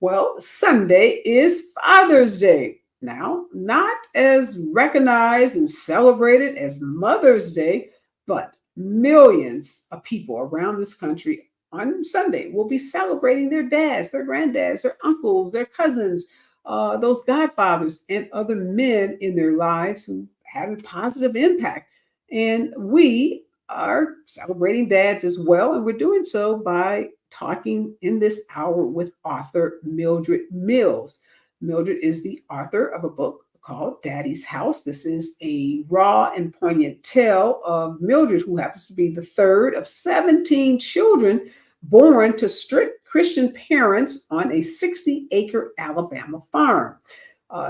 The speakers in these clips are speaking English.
Well, Sunday is Father's Day. Now, not as recognized and celebrated as Mother's Day, but millions of people around this country on Sunday will be celebrating their dads, their granddads, their uncles, their cousins, those godfathers, and other men in their lives who had a positive impact. And we are celebrating dads as well, and we're doing so by talking in this hour with author Mildred Mills. Mildred is the author of a book called Daddy's House. This is a raw and poignant tale of Mildred, who happens to be the third of 17 children born to strict Christian parents on a 60-acre Alabama farm.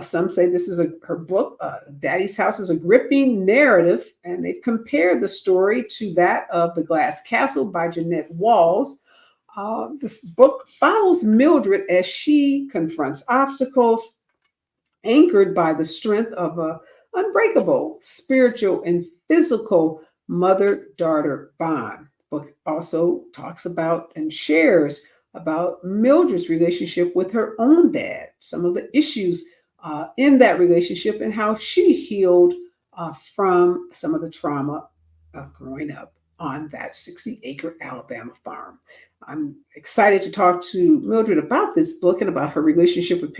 Some say this is her book, Daddy's House, is a gripping narrative, and they've compared the story to that of The Glass Castle by Jeanette Walls. This book follows Mildred as she confronts obstacles, anchored by the strength of an unbreakable spiritual and physical mother-daughter bond. The book also talks about and shares about Mildred's relationship with her own dad, some of the issues in that relationship, and how she healed from some of the trauma of growing up on that 60-acre Alabama farm. I'm excited to talk to Mildred about this book and about her relationship with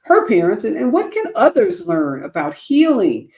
her parents, and what can others learn about healing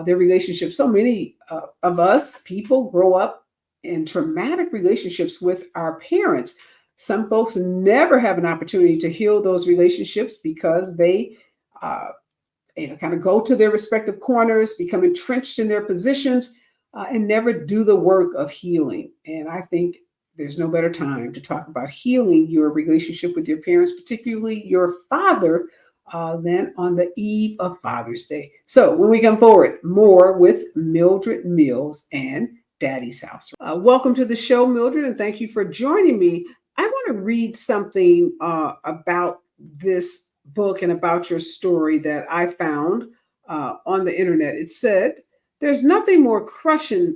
their relationship. So many of us people grow up in traumatic relationships with our parents. Some folks never have an opportunity to heal those relationships because they kind of go to their respective corners, become entrenched in their positions, and never do the work of healing. And I think there's no better time to talk about healing your relationship with your parents, particularly your father, than on the eve of Father's Day. So when we come forward, more with Mildred Mills and Daddy's House. Welcome to the show, Mildred, and thank you for joining me. I want to read something about this book and about your story that I found on the internet. It said, "There's nothing more crushing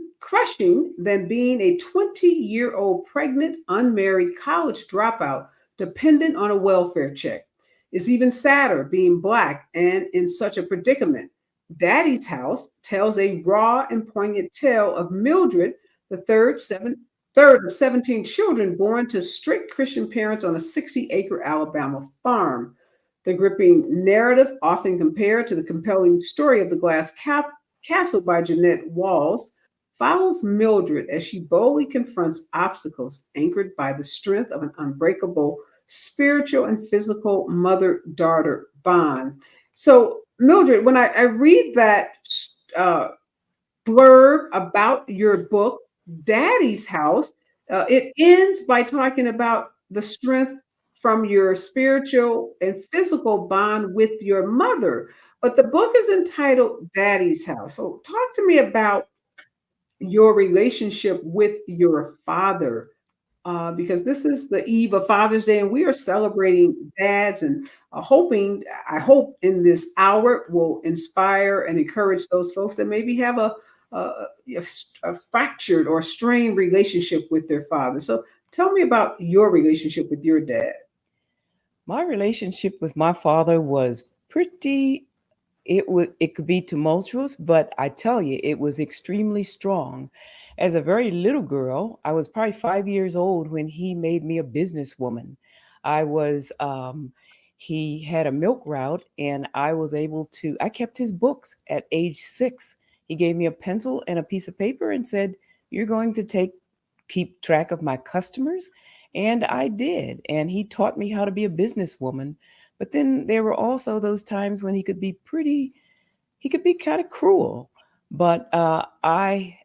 than being a 20-year-old pregnant, unmarried college dropout dependent on a welfare check. It's even sadder being Black and in such a predicament. Daddy's House tells a raw and poignant tale of Mildred, the third of 17 children born to strict Christian parents on a 60-acre Alabama farm. The gripping narrative, often compared to the compelling story of The Glass Castle by Jeanette Walls, follows Mildred as she boldly confronts obstacles anchored by the strength of an unbreakable spiritual and physical mother-daughter bond." So, Mildred, when I read that blurb about your book, Daddy's House, it ends by talking about the strength from your spiritual and physical bond with your mother. But the book is entitled Daddy's House. So talk to me about your relationship with your father, because this is the eve of Father's Day, and we are celebrating dads, and I hope in this hour will inspire and encourage those folks that maybe have a, a fractured or strained relationship with their father. So tell me about your relationship with your dad. My relationship with my father was pretty it could be tumultuous, but I tell you, it was extremely strong. As a very little girl, I was probably 5 years old when he made me a businesswoman. I was he had a milk route, and I kept his books at age 6. He gave me a pencil and a piece of paper and said, "You're going to keep track of my customers." And I did. And he taught me how to be a businesswoman. But then there were also those times when he could be kind of cruel. But I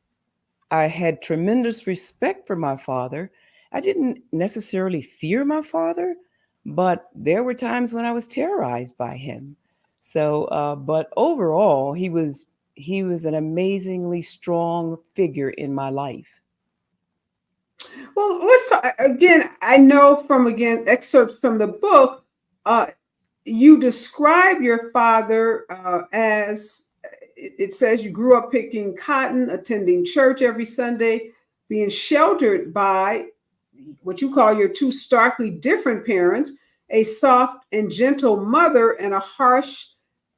had tremendous respect for my father. I didn't necessarily fear my father, but there were times when I was terrorized by him. So, but overall, he was an amazingly strong figure in my life. Well, let's talk again. I know from again excerpts from the book, uh, you describe your father as it says you grew up picking cotton, attending church every Sunday, being sheltered by what you call your two starkly different parents, a soft and gentle mother and a harsh,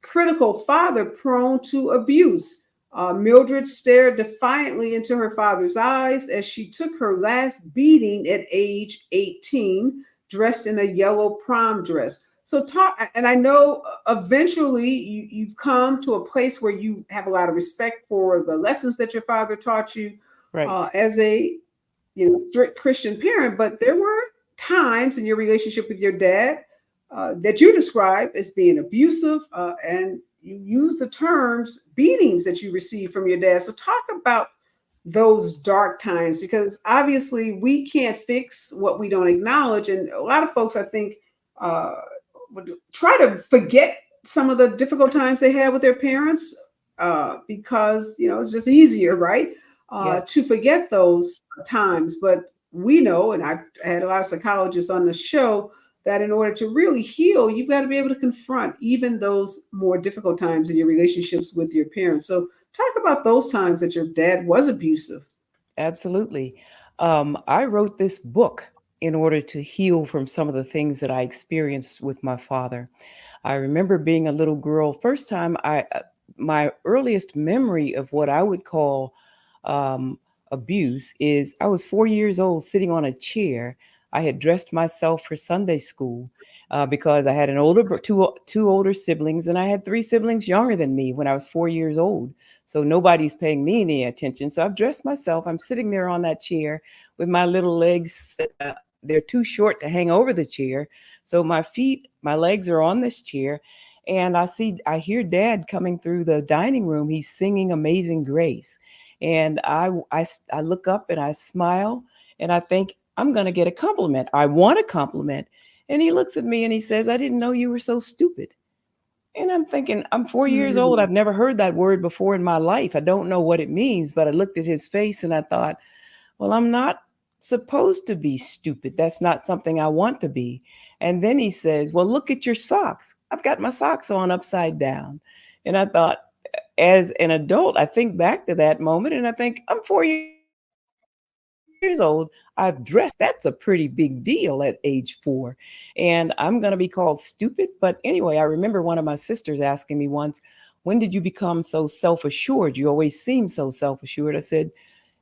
critical father prone to abuse. Mildred stared defiantly into her father's eyes as she took her last beating at age 18, dressed in a yellow prom dress. So, talk, and I know eventually you've come to a place where you have a lot of respect for the lessons that your father taught you Right. as a strict Christian parent, but there were times in your relationship with your dad that you describe as being abusive, and you use the terms beatings that you received from your dad. So talk about those dark times, because obviously we can't fix what we don't acknowledge, and a lot of folks, I think, uh, would try to forget some of the difficult times they had with their parents, because it's just easier, right? To Yes. forget those times. But we know, and I've had a lot of psychologists on the show, that in order to really heal, you've got to be able to confront even those more difficult times in your relationships with your parents. So talk about those times that your dad was abusive. Absolutely. I wrote this book in order to heal from some of the things that I experienced with my father. I remember being a little girl. First time my earliest memory of what I would call um, abuse is I was 4 years old sitting on a chair. I had dressed myself for Sunday school because I had two older siblings, and I had three siblings younger than me when I was 4 years old. So nobody's paying me any attention. So I've dressed myself. I'm sitting there on that chair with my little legs. They're too short to hang over the chair. So my legs are on this chair, and I hear Dad coming through the dining room. He's singing Amazing Grace, and I look up and I smile, and I think I'm going to get a compliment. I want a compliment, and he looks at me and he says, "I didn't know you were so stupid." And I'm thinking, I'm 4 years old. Hmm. I've never heard that word before in my life. I don't know what it means, but I looked at his face and I thought, well, I'm not supposed to be stupid. That's not something I want to be. And then he says, well, look at your socks. I've got my socks on upside down. And I thought, as an adult, I think back to that moment and I think, I'm 4 years old. I've dressed. That's a pretty big deal at age 4. And I'm going to be called stupid. But anyway, I remember one of my sisters asking me once, when did you become so self assured? You always seem so self assured. I said,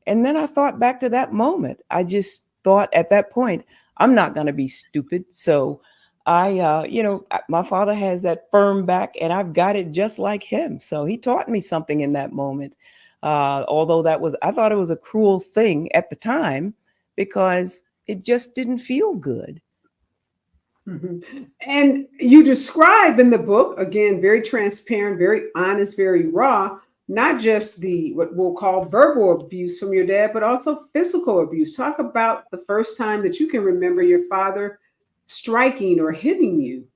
and then I thought back to that moment. I just thought at that point, I'm not going to be stupid. So my father has that firm back and I've got it just like him. So he taught me something in that moment. Although I thought it was a cruel thing at the time because it just didn't feel good. Mhm. And you describe in the book, again, very transparent, very honest, very raw, not just the what we'll call verbal abuse from your dad, but also physical abuse. Talk about the first time that you can remember your father striking or hitting you.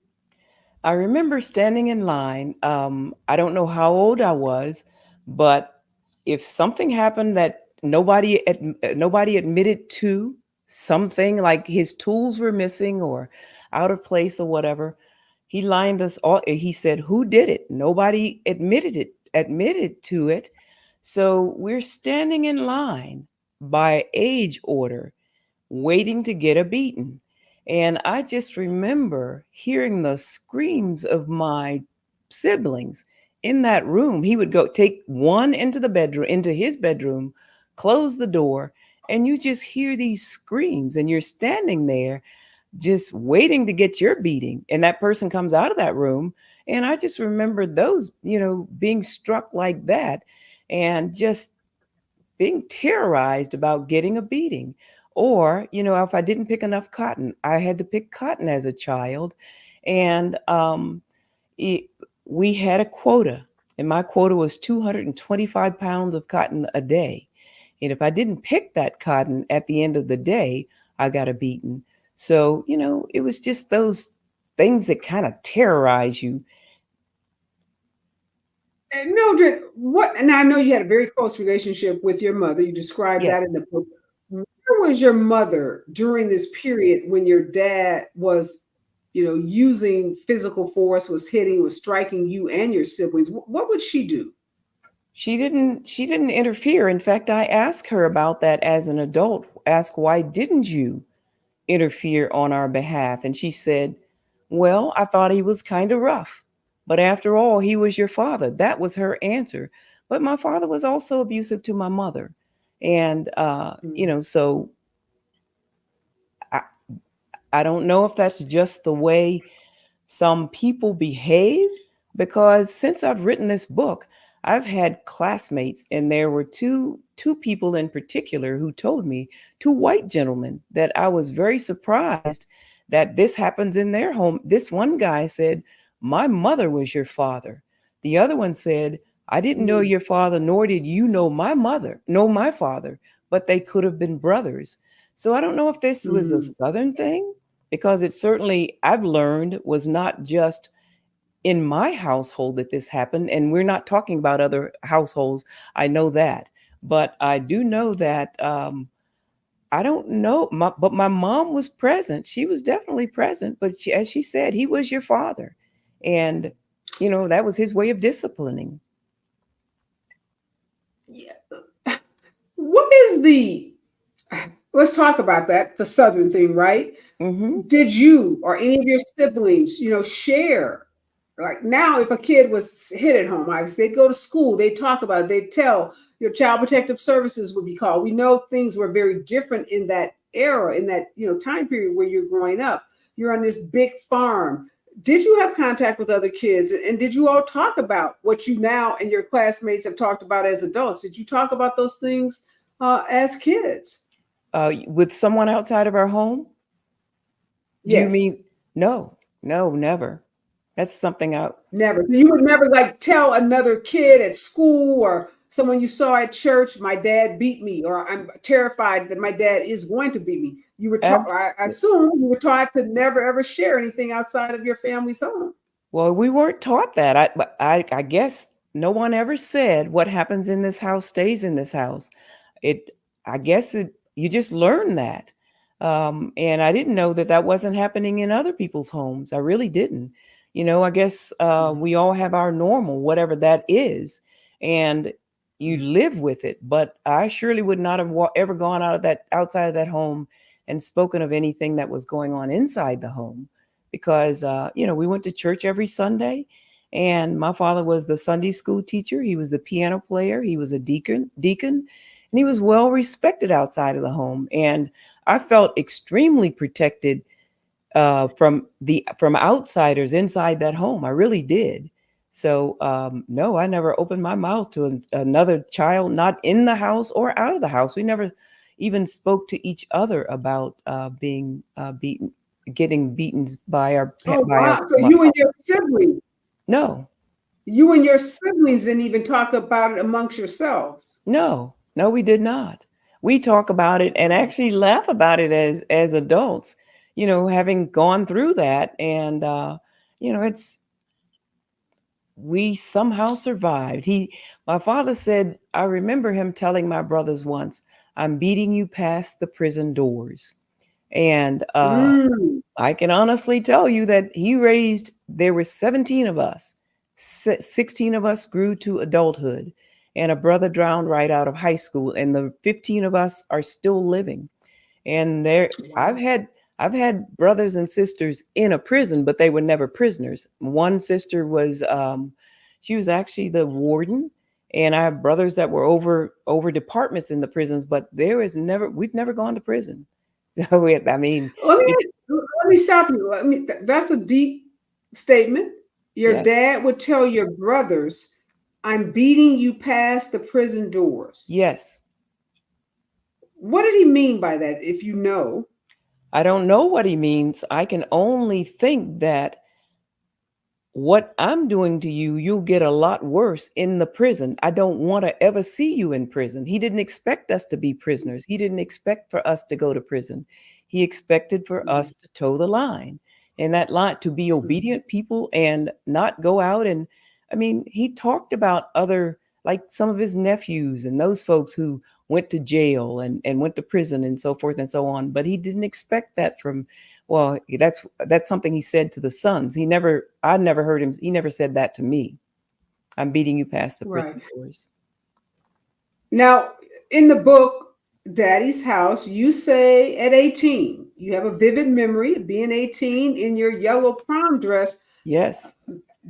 I remember standing in line. I don't know how old I was, but if something happened that nobody admitted to, something like his tools were missing or out of place or whatever, he lined us all. He said, "Who did it?" Nobody admitted to it. So we're standing in line by age order waiting to get a beating. And I just remember hearing the screams of my siblings in that room. He would go take one into his bedroom, close the door, and you just hear these screams, and you're standing there just waiting to get your beating. And that person comes out of that room. And I just remember those, being struck like that and just being terrorized about getting a beating. Or, if I didn't pick enough cotton, I had to pick cotton as a child. And it, we had a quota, and my quota was 225 pounds of cotton a day. And if I didn't pick that cotton at the end of the day, I got a beating. So, it was just those things that kind of terrorize you. And Mildred, what? And I know you had a very close relationship with your mother. You described that in Yes. the book. Where was your mother during this period when your dad was, using physical force, was hitting, was striking you and your siblings? What would she do? She didn't interfere. In fact, I asked her about that as an adult. Ask, why didn't you interfere on our behalf? And she said, Well, I thought he was kind of rough. But after all, he was your father. That was her answer. But my father was also abusive to my mother. And, Mm, so I, I don't know if that's just the way some people behave, because since I've written this book, I've had classmates, and there were two people in particular who told me, two white gentlemen, that I was very surprised that this happens in their home. This one guy said, my mother was your father. The other one said, I didn't know mm, your father, nor did you know my father, but they could have been brothers. So I don't know if this was a mm. Southern thing, because it certainly, I've learned, was not just in my household that this happened. And we're not talking about other households. I know that. But I do know that, I don't know, but my mom was present. She was definitely present. But as she said, he was your father. And, that was his way of disciplining. Yeah. What is the, let's talk about that, the Southern thing, right? Hmm. Did you or any of your siblings, share? Like now, if a kid was hit at home, obviously they'd go to school, they'd talk about it, they'd tell your child protective services would be called. We know things were very different in that era, in that time period where you're growing up. You're on this big farm. Did you have contact with other kids? And did you all talk about what you now and your classmates have talked about as adults? Did you talk about those things as kids? With someone outside of our home? Do you Yes. mean? No, no, never. That's something out. Never. So you would never like tell another kid at school or someone you saw at church, my dad beat me, or I'm terrified that my dad is going to beat me. You were taught, I assume you were taught to never ever share anything outside of your family's home. Well, we weren't taught that. I guess no one ever said what happens in this house stays in this house. It, I guess you just learn that. And I didn't know that that wasn't happening in other people's homes. I really didn't. I guess we all have our normal, whatever that is, and you live with it. But I surely would not have ever gone outside of that home and spoken of anything that was going on inside the home, because we went to church every Sunday, and my father was the Sunday school teacher. He was the piano player. He was a deacon, and he was well respected outside of the home. And I felt extremely protected from outsiders inside that home. I really did. So no, I never opened my mouth to another child, not in the house or out of the house. We never even spoke to each other about being beaten, getting beaten by Oh by our wow. So my you and father. your siblings, No, didn't even talk about it amongst yourselves. no, no, we did not. We talk about it and Oh, actually laugh about it as adults, having gone through that. And it's, we somehow survived. My father said, I remember him telling my brothers once, I'm beating you past the prison doors. And mm, I can honestly tell you that there were 17 of us. 16 of us grew to adulthood, and a brother drowned right out of high school. And the 15 of us are still living. And wow. I've had brothers and sisters in a prison, but they were never prisoners. One sister was she was actually the warden, and I have brothers that were over departments in the prisons, but we've never gone to prison. So I mean, Let me it, let me stop you. That's a deep statement. Your yes, dad would tell your brothers, I'm beating you past the prison doors. yes. What did he mean by that, if you know? I don't know what he means. I can only think that what I'm doing to you, you'll get a lot worse in the prison. I don't want to ever see you in prison. He didn't expect us to be prisoners. He didn't expect for us to go to prison. He expected for Mhm, us to toe the line, and that line, to be mhm. obedient people and not go out. And I mean, he talked about other, like some of his nephews and those folks who went to jail and went to prison and so forth and so on. But he didn't expect that from, well, that's something he said to the sons. I never heard him. He never said that to me. I'm beating you past the Right. prison doors. Now, in the book, Daddy's House, you say at 18. you have a vivid memory of being 18 in your yellow prom dress, Yes.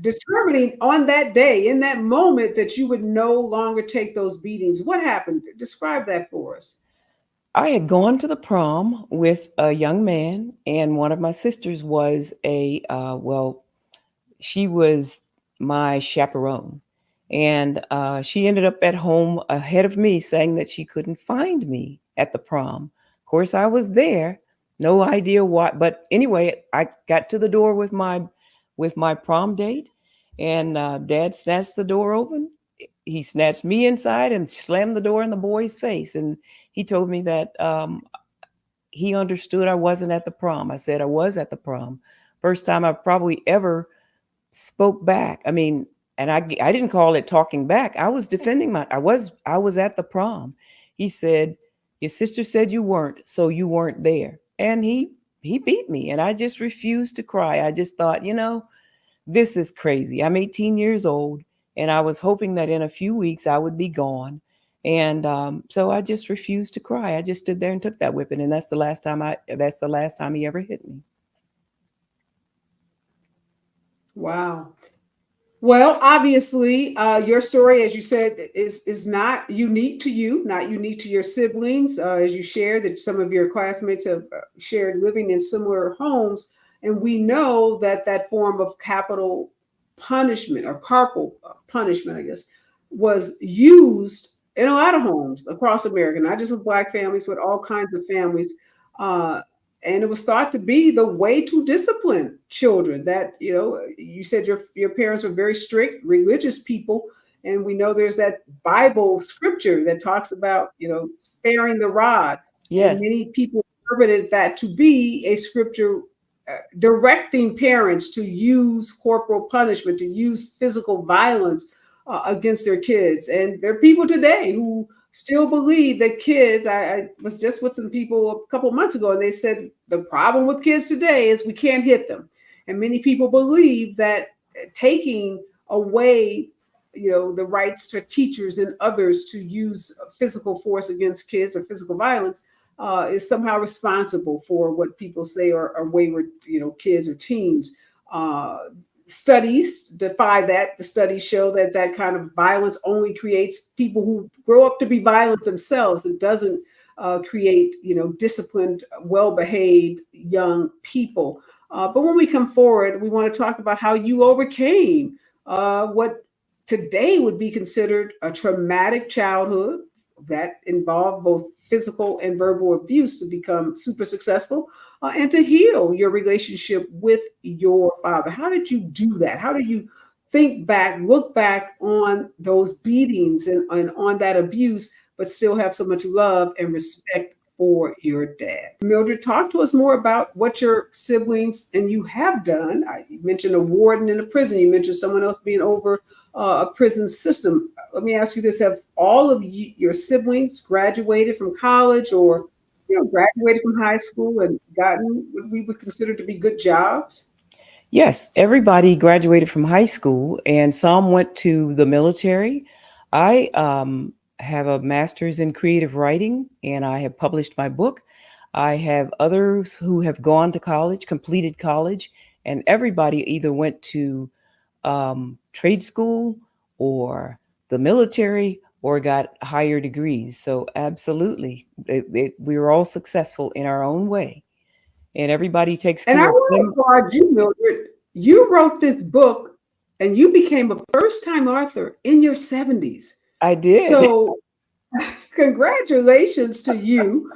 determining on that day, in that moment, that you would no longer take those beatings. What happened? Describe that for us. I had gone to the prom with a young man, and one of my sisters was she was my chaperone. And she ended up at home ahead of me saying that she couldn't find me at the prom. Of course, I was there, no idea why. But anyway, I got to the door with my prom date, and Dad snatched the door open. He snatched me inside and slammed the door in the boy's face. And he told me that he understood I wasn't at the prom. I said I was at the prom. First time I probably ever spoke back. I mean, and I didn't call it talking back. I was defending I was at the prom. He said, "Your sister said you weren't, so you weren't there." And he beat me, and I just refused to cry. I just thought, this is crazy. I'm 18 years old, and I was hoping that in a few weeks I would be gone. And so I just refused to cry. I just stood there and took that whipping, and that's the last time he ever hit me. Wow. Well, obviously, your story, as you said, is not unique to you, not unique to your siblings. As you shared, that some of your classmates have shared living in similar homes, and we know that that form of capital punishment or carpal punishment, I guess, was used in a lot of homes across America, not just with Black families, but all kinds of families. Uh, and it was thought to be the way to discipline children. That, you said your parents were very strict religious people, and we know there's that Bible scripture that talks about, sparing the rod, and Yes. many people interpreted that to be a scripture directing parents to use corporal punishment, to use physical violence against their kids. And there are people today who still believe that kids, I was just with some people a couple months ago, and they said the problem with kids today is we can't hit them. And many people believe that taking away, the rights to teachers and others to use physical force against kids or physical violence is somehow responsible for what people say are wayward, kids or teens. Uh, Studies defy that. The studies show that that kind of violence only creates people who grow up to be violent themselves. It doesn't create, disciplined, well-behaved young people. But when we come forward, we want to talk about how you overcame what today would be considered a traumatic childhood that involved both physical and verbal abuse to become super successful and to heal your relationship with your father. How did you do that? How did you think back, look back on those beatings and on that abuse, but still have so much love and respect for your dad? Mildred, talk to us more about what your siblings and you have done. You mentioned a warden in a prison. You mentioned someone else being over a prison system. Let me ask you this: have all of your siblings graduated from college, or graduated from high school and gotten what we would consider to be good jobs? Yes, everybody graduated from high school, and some went to the military. I have a master's in creative writing, and I have published my book. I have others who have gone to college, completed college, and everybody either went to trade school or the military or got higher degrees. So, absolutely, we were all successful in our own way, and everybody takes And I care of want to them. applaud you, Mildred. You wrote this book and you became a first time author in your 70s. I did. So, congratulations to you.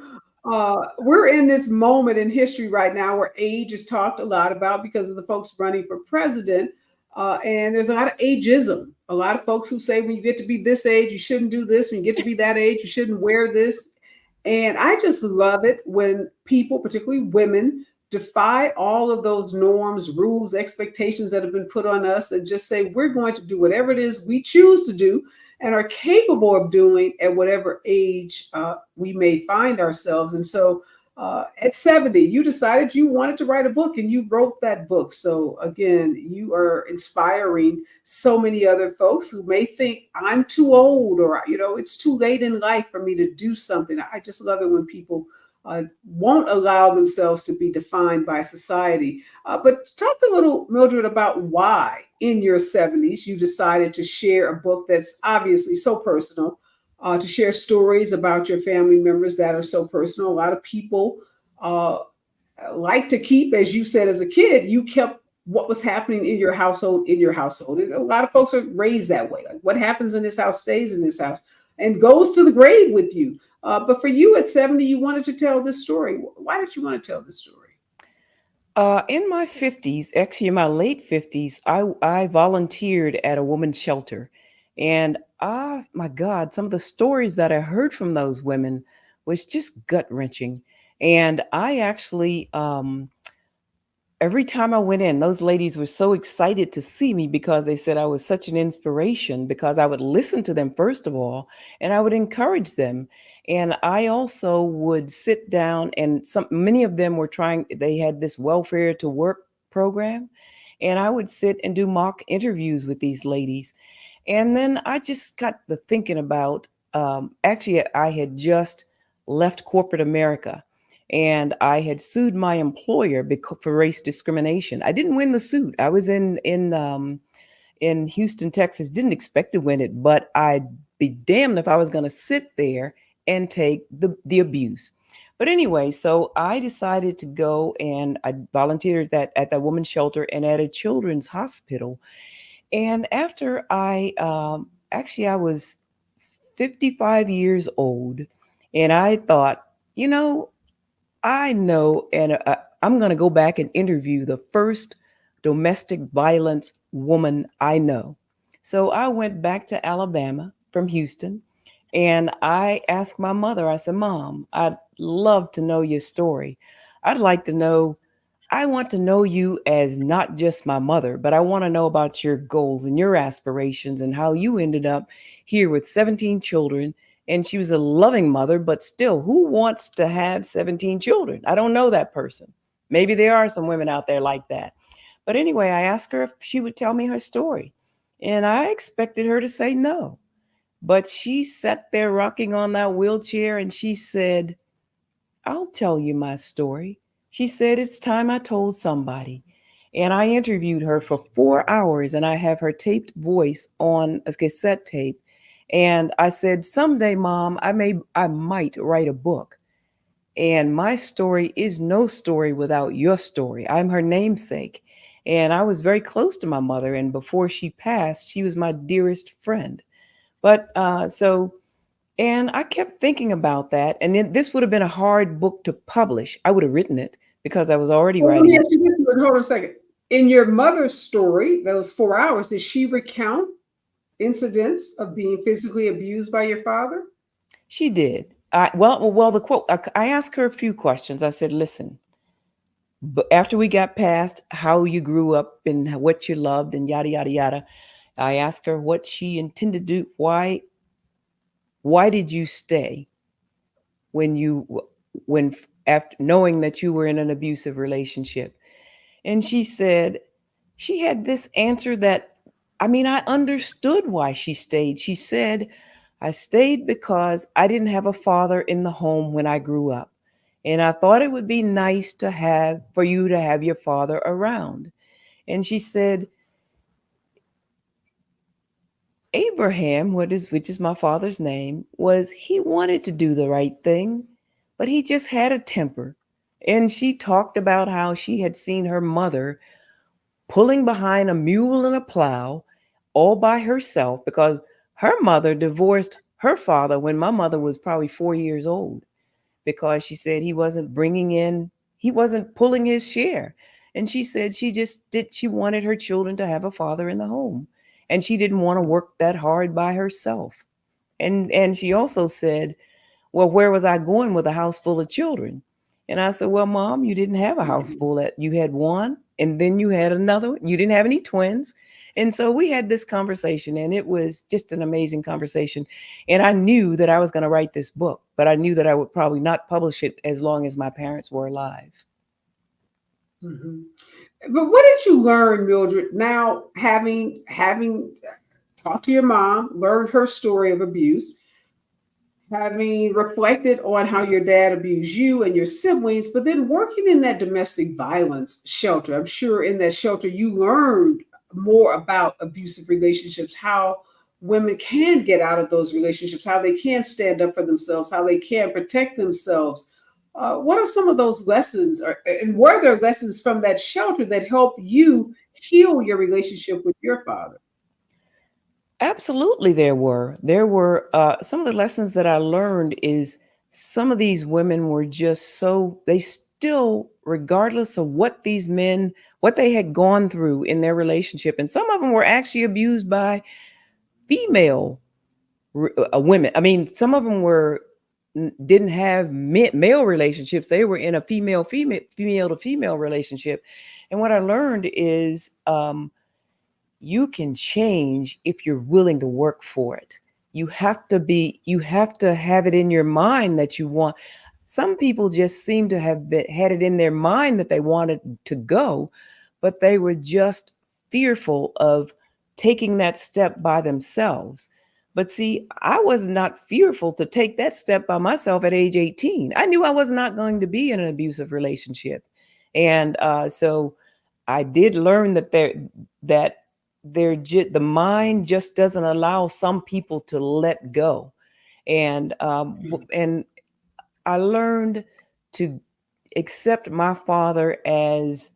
We're in this moment in history right now where age is talked a lot about because of the folks running for president. And there's a lot of ageism. A lot of folks who say when you get to be this age, you shouldn't do this. When you get to be that age, you shouldn't wear this. And I just love it when people, particularly women, defy all of those norms, rules, expectations that have been put on us and just say, we're going to do whatever it is we choose to do and are capable of doing at whatever age we may find ourselves. And so at 70, you decided you wanted to write a book and you wrote that book. So again, you are inspiring so many other folks who may think I'm too old or, it's too late in life for me to do something. I just love it when people won't allow themselves to be defined by society. But talk a little, Mildred, about why in your 70s you decided to share a book that's obviously so personal, to share stories about your family members that are so personal. A lot of people uh, like to keep, as you said as a kid, you kept what was happening in your household in your household. And a lot of folks are raised that way. Like what happens in this house stays in this house and goes to the grave with you. But for you at 70, you wanted to tell this story. Why did you want to tell this story? In my 50s, actually in my late 50s, I volunteered at a women's shelter. And my God, some of the stories that I heard from those women was just gut wrenching. And I actually, every time I went in, those ladies were so excited to see me because they said I was such an inspiration because I would listen to them, first of all, and I would encourage them. And I also would sit down and many of them were trying, they had this welfare to work program. And I would sit and do mock interviews with these ladies. And then I just got to thinking about, actually, I had just left corporate America and I had sued my employer for race discrimination. I didn't win the suit. I was in Houston, Texas. Didn't expect to win it, but I'd be damned if I was going to sit there and take the abuse. But anyway, so I decided to go and I volunteered at that women's shelter and at a children's hospital. And after I was 55 years old, and I thought, you know, I know, and I'm going to go back and interview the first domestic violence woman I know. So I went back to Alabama from Houston and I asked my mother, I said, Mom, I'd love to know your story. I'd like to know, I want to know you as not just my mother, but I want to know about your goals and your aspirations and how you ended up here with 17 children. And she was a loving mother, but still, who wants to have 17 children? I don't know that person. Maybe there are some women out there like that. But anyway, I asked her if she would tell me her story. And I expected her to say no. But she sat there rocking on that wheelchair and she said, I'll tell you my story. She said, it's time I told somebody. And I interviewed her for 4 hours and I have her taped voice on a cassette tape. And I said, someday, Mom, I might write a book. And my story is no story without your story. I'm her namesake. And I was very close to my mother. And before she passed, she was my dearest friend. But and I kept thinking about that. And this would have been a hard book to publish. I would have written it because I was already Well, let me writing ask it. you this, but hold on a second. In your mother's story, those 4 hours, did she recount incidents of being physically abused by your father? She did. Well, the quote, I asked her a few questions. I said, listen, but after we got past how you grew up and what you loved and yada, yada, yada, I asked her what she intended to do. Why did you stay when when after knowing that you were in an abusive relationship? And she said, she had this answer that, I mean, I understood why she stayed. She said, I stayed because I didn't have a father in the home when I grew up. And I thought it would be nice for you to have your father around. And she said, Abraham, which is my father's name, he wanted to do the right thing, but he just had a temper. And she talked about how she had seen her mother pulling behind a mule and a plow all by herself because her mother divorced her father when my mother was probably 4 years old because she said he wasn't pulling his share. And she said she wanted her children to have a father in the home. And she didn't want to work that hard by herself. And she also said, well, where was I going with a house full of children? And I said, well, Mom, you didn't have a house Mhm. full. You had one, and then you had another. You didn't have any twins. And so we had this conversation, and it was just an amazing conversation. And I knew that I was going to write this book, but I knew that I would probably not publish it as long as my parents were alive. Mhm. But what did you learn, Mildred? Now, having talked to your mom, learned her story of abuse, having reflected on how your dad abused you and your siblings, but then working in that domestic violence shelter. I'm sure in that shelter you learned more about abusive relationships, how women can get out of those relationships, how they can stand up for themselves, how they can protect themselves. What are some of those lessons, and were there lessons from that shelter that help you heal your relationship with your father? Absolutely, there were some of the lessons that I learned is some of these women were just so they still, regardless of what these men, what they had gone through in their relationship, and some of them were actually abused by female women. I mean, some of them were didn't have male relationships. They were in a female to female relationship. And what I learned is you can change if you're willing to work for it. You have to have it in your mind that you want. Some people just seem to have had it in their mind that they wanted to go, but they were just fearful of taking that step by themselves. But see, I was not fearful to take that step by myself at age 18. I knew I was not going to be in an abusive relationship. And so I did learn that the mind just doesn't allow some people to let go. And and I learned to accept my father as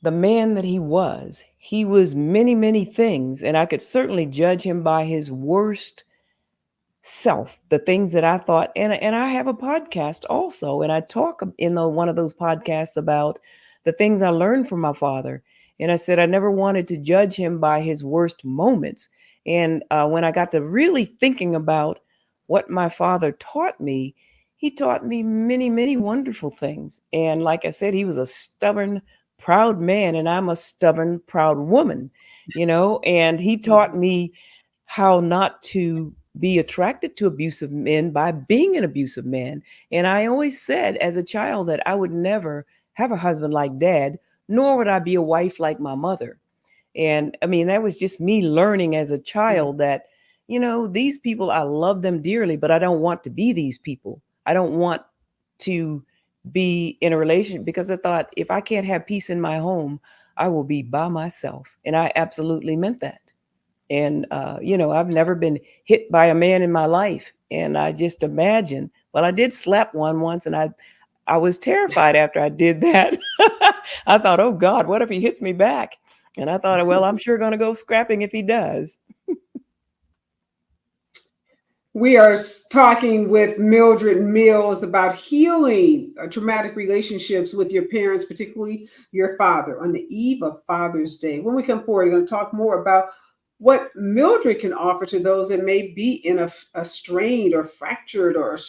the man that he was. He was many, many things, and I could certainly judge him by his worst self, the things that I thought. And I have a podcast also, and I talk in one of those podcasts about the things I learned from my father. And I said I never wanted to judge him by his worst moments. And when I got to really thinking about what my father taught me, he taught me many, many wonderful things. And like I said, he was a stubborn, proud man, and I'm a stubborn, proud woman, and he taught me how not to be attracted to abusive men by being an abusive man. And I always said as a child that I would never have a husband like dad, nor would I be a wife like my mother. And I mean, that was just me learning as a Mm. child that, these people, I love them dearly, but I don't want to be these people. I don't want to be in a relationship because I thought if I can't have peace in my home, I will be by myself. And I absolutely meant that. And I've never been hit by a man in my life, and I just imagine, well, I did slap one once, and I was terrified after I did that. I thought, oh God, what if he hits me back? And I thought, well, I'm sure going to go scrapping if he does. We are talking with Mildred Mills about healing traumatic relationships with your parents, particularly your father, on the eve of Father's Day. When we come forward, we're going to talk more about what Mildred can offer to those that may be in a strained or fractured or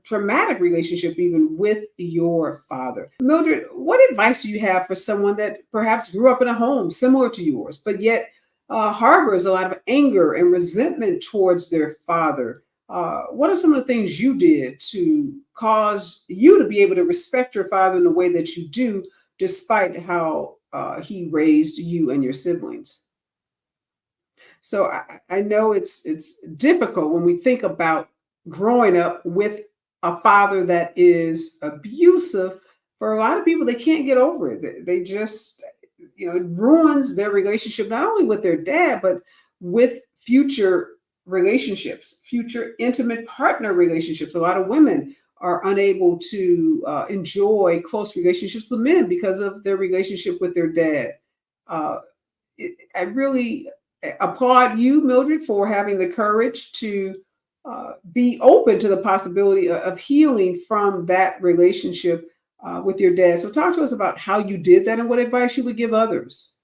traumatic relationship, even with your father. Mildred, what advice do you have for someone that perhaps grew up in a home similar to yours, but yet harbors a lot of anger and resentment towards their father? What are some of the things you did to cause you to be able to respect your father in the way that you do, despite how he raised you and your siblings? So I know it's difficult when we think about growing up with a father that is abusive. For a lot of people, they can't get over it. They just, it ruins their relationship not only with their dad, but with future relationships, future intimate partner relationships. A lot of women are unable to enjoy close relationships with men because of their relationship with their dad. Uh, I really applaud you, Mildred, for having the courage to be open to the possibility of healing from that relationship with your dad. So, talk to us about how you did that and what advice you would give others.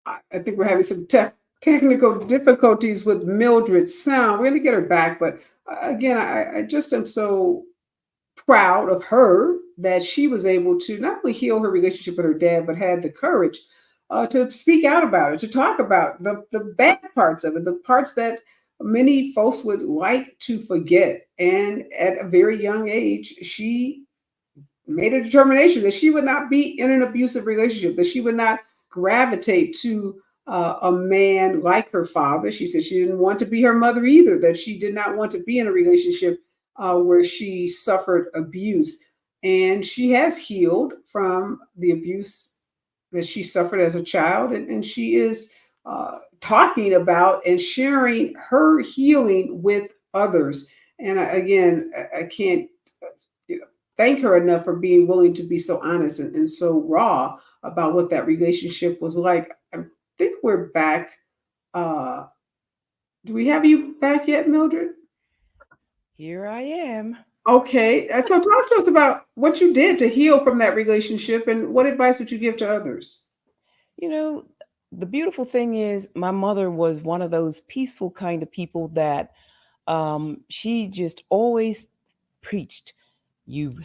I think we're having some technical difficulties with Mildred's sound. We're going to get her back, but again, I just am so proud of her that she was able to not only heal her relationship with her dad, but had the courage to speak out about it, to talk about the bad parts of it, the parts that many folks would like to forget. And at a very young age, she made a determination that she would not be in an abusive relationship, that she would not gravitate to a man like her father. She said she didn't want to be her mother either, that she did not want to be in a relationship where she suffered abuse. And she has healed from the abuse that she suffered as a child, and she is talking about and sharing her healing with others. And again, I can't you know, thank her enough for being willing to be so honest and so raw about what that relationship was like. I think we're back. Uh, do we have you back yet, Mildred? Here I am. Okay, so talk to us about what you did to heal from that relationship and what advice would you give to others? You know, the beautiful thing is, my mother was one of those peaceful kind of people that she just always preached. You,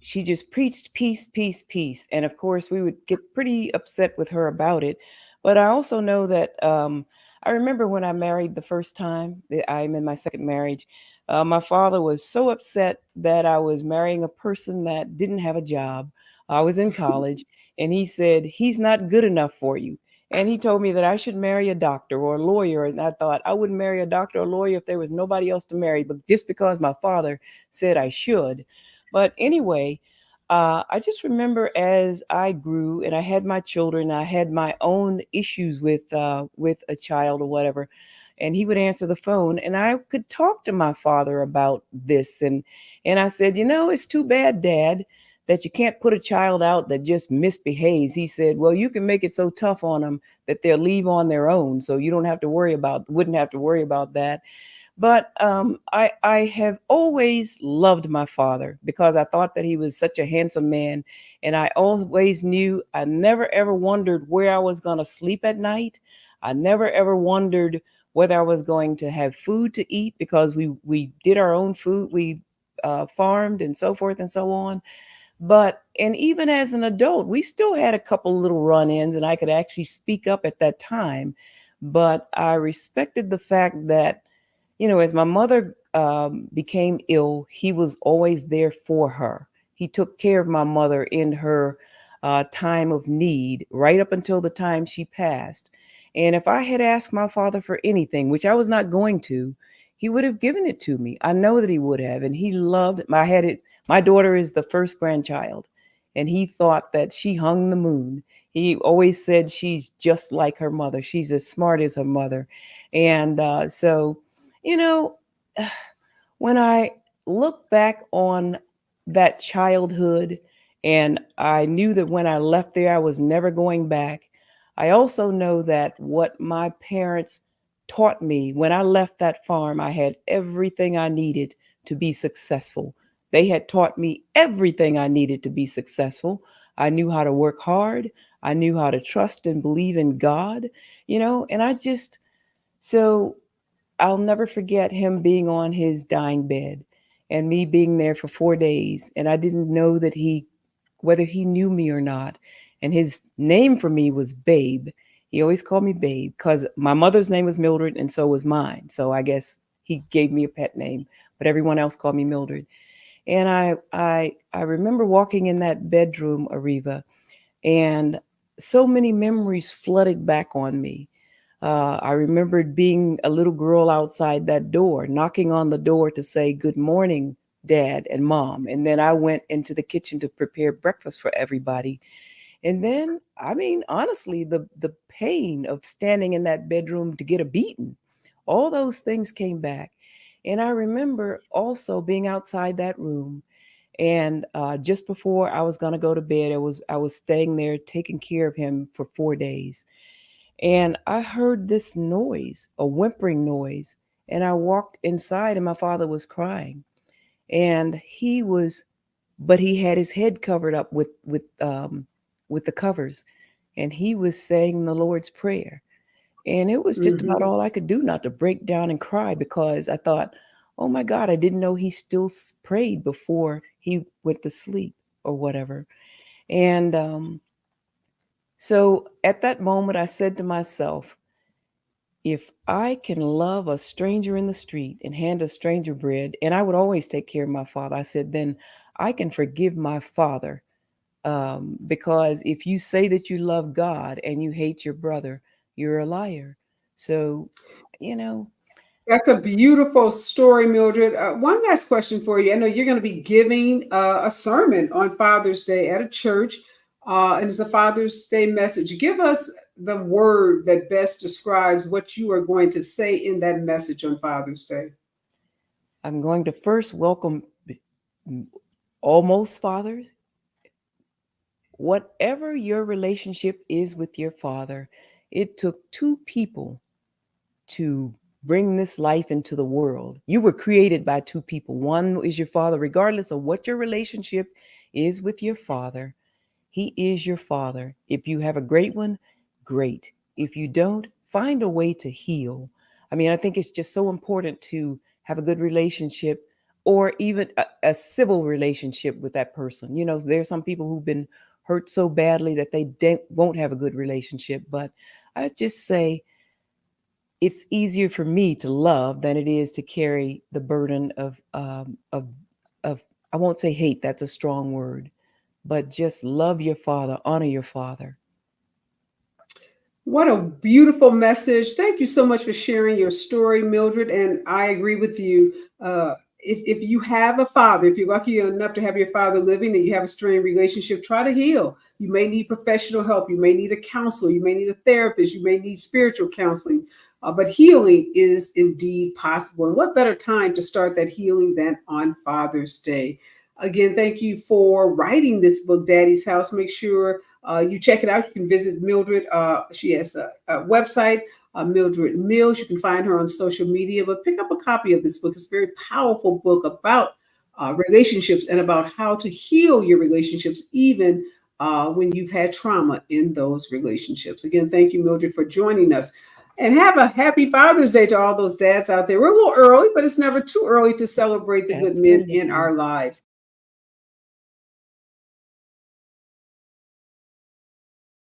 she just preached peace, peace, peace. And of course, we would get pretty upset with her about it. But I also know that I remember when I married the first time, I'm in my second marriage. My father was so upset that I was marrying a person that didn't have a job. I was in college, and he said, "He's not good enough for you." And he told me that I should marry a doctor or a lawyer. And I thought I wouldn't marry a doctor or a lawyer if there was nobody else to marry, but just because my father said I should. But anyway, I just remember as I grew and I had my children, I had my own issues with a child or whatever, and he would answer the phone, and I could talk to my father about this, and I said, it's too bad, Dad, that you can't put a child out that just misbehaves. He said, well, you can make it so tough on them that they'll leave on their own, so you don't have to worry about wouldn't have to worry about that. But I have always loved my father because I thought that he was such a handsome man. And I always knew, I never ever wondered where I was going to sleep at night. I never ever wondered whether I was going to have food to eat because we did our own food. We farmed and so forth and so on. And even as an adult, we still had a couple little run ins, and I could actually speak up at that time. But I respected the fact that, as my mother became ill, he was always there for her. He took care of my mother in her time of need, right up until the time she passed. And if I had asked my father for anything, which I was not going to, he would have given it to me. I know that he would have. And he loved my had it. My daughter is the first grandchild, and he thought that she hung the moon. He always said she's just like her mother. She's as smart as her mother. And so you know, when I look back on that childhood, and I knew that when I left there, I was never going back, I also know that what my parents taught me when I left that farm, I had everything I needed to be successful. They had taught me everything I needed to be successful. I knew how to work hard. I knew how to trust and believe in God, and so I'll never forget him being on his dying bed and me being there for 4 days. And I didn't know whether he knew me or not. And his name for me was Babe. He always called me Babe because my mother's name was Mildred and so was mine. So I guess he gave me a pet name, but everyone else called me Mildred. And I remember walking in that bedroom, Areva, and so many memories flooded back on me. I remembered being a little girl outside that door, knocking on the door to say, "Good morning, Dad and Mom." And then I went into the kitchen to prepare breakfast for everybody. And then, I mean, honestly, the pain of standing in that bedroom to get a beating, all those things came back. And I remember also being outside that room. And just before I was going to go to bed, I was staying there taking care of him for 4 days, and I heard this noise, a whimpering noise. And I walked inside, and my father was crying. And but he had his head covered up with the covers, and he was saying the Lord's Prayer. And it was just about Hmm. all I could do not to break down and cry because I thought, oh my God, I didn't know he still prayed before he went to sleep or whatever. And so at that moment, I said to myself, if I can love a stranger in the street and hand a stranger bread, and I would always take care of my father, I said, then I can forgive my father Because if you say that you love God and you hate your brother, you're a liar. So, you know, That's a beautiful story, Mildred. One last question for you. I know you're going to be giving a sermon on Father's Day at a church, and it's a Father's Day message. Give us the word that best describes what you are going to say in that message on Father's Day. I'm going to first welcome almost fathers. Whatever your relationship is with your father, it took two people to bring this life into the world. You were created by two people. One is your father, regardless of what your relationship is with your father. He is your father. If you have a great one, great. If you don't, find a way to heal. I mean, I think it's just so important to have a good relationship or even a civil relationship with that person. You know, there's some people who've been hurt so badly that they won't have a good relationship. But I just say it's easier for me to love than it is to carry the burden of I won't say hate. That's a strong word, but just love your father, honor your father. What a beautiful message. Thank you so much for sharing your story, Mildred. And I agree with you. If you have a father, if you're lucky enough to have your father living and you have a strained relationship, try to heal. You may need professional help. You may need a counselor. You may need a therapist. You may need spiritual counseling. But healing is indeed possible. And what better time to start that healing than on Father's Day? Again, thank you for writing this book, Daddy's House. Make sure you check it out. You can visit Mildred. She has a website, Mildred Mills. You can find her on social media, but pick up a copy of this book. It's a very powerful book about relationships and about how to heal your relationships, even when you've had trauma in those relationships. Again, thank you, Mildred, for joining us. And have a happy Father's Day to all those dads out there. We're a little early, but it's never too early to celebrate the good men in our Absolutely. lives.